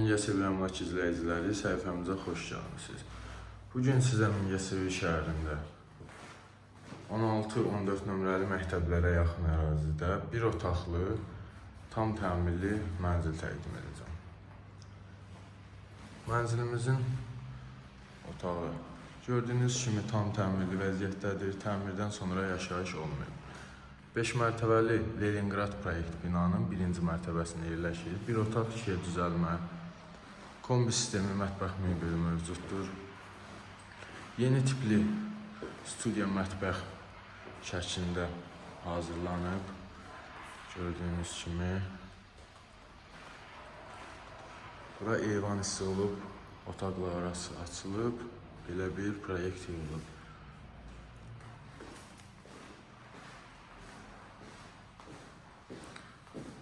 Mingəçevir əmlak izləyiciləri, səhifəmizə xoş gəlmisiniz. Bugün sizə Mingəçevir şəhərində 16-14 nömrəli məktəblərə yaxın ərazidə bir otaqlı, tam təmirli mənzil təqdim edəcəm. Mənzilimizin otağı gördüyünüz kimi tam təmirli vəziyyətdədir. Təmirdən sonra yaşayış olmuyor. 5 mərtəbəli Leningrad proyekt binanın 1-ci mərtəbəsində yerləşir. Bir otaq, 2-yə düzəlmə, kombi sistemi, mətbəx mebeli mövcuddur. Yeni tipli studiya mətbəx şəklində hazırlanıb. Gördüyünüz kimi. Bura eyvan hissi olub, otaqlar arası açılıb, belə bir proyekt yığılıb.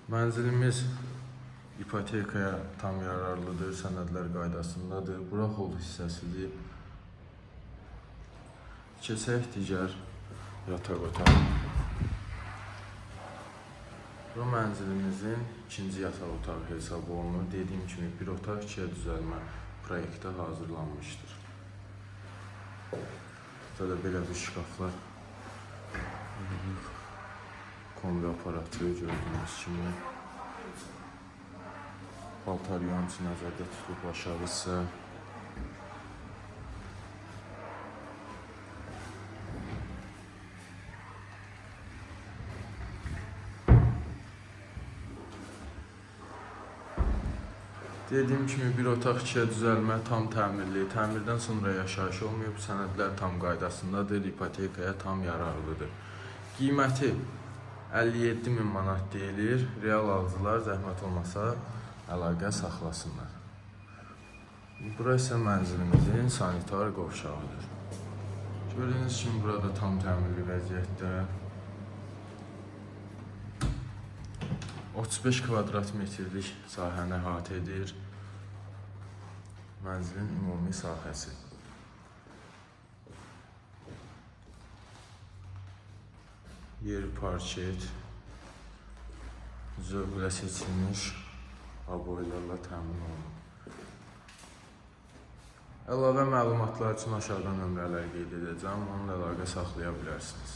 Mənzilimiz ipotekaya tam yararlıdır, sənədlər qaydasındadır. Bura hold hissəsidir. Keçək digər yataq otağı. Bu mənzilimizin ikinci yataq otağı hesab olunur. Dediyim kimi bir otaq, 2-yə düzəlmə proyektə hazırlanmışdır. Burada da belə bir şkaflar, kombi aparatı gördüyünüz kimi. Paltar yuançı nəzərdə tutulub, aşağı isə dediyim kimi bir otaq, 2-yə düzəlmə, tam təmirli. Təmirdən sonra yaşayış olmuyor. Bu sənədlər tam qaydasındadır, ipotekaya tam yararlıdır. Qiyməti 57.000 manat deyilir. Real alıcılar zəhmət olmasa əlaqə saxlasınlar. Bura isə mənzilimizin sanitar qovşağıdır. Gördüyünüz kimi burada tam təmirli vəziyyətdə 35 kvadrat metrlik sahəni əhatə edir. Mənzilin ümumi sahəsi. Yeri parket, zövqlə seçilmiş aboylarla təmin olunur. Əlavə məlumatlar üçün aşağıdan nömrələr qeyd edəcəm, onunla əlaqə saxlaya bilərsiniz.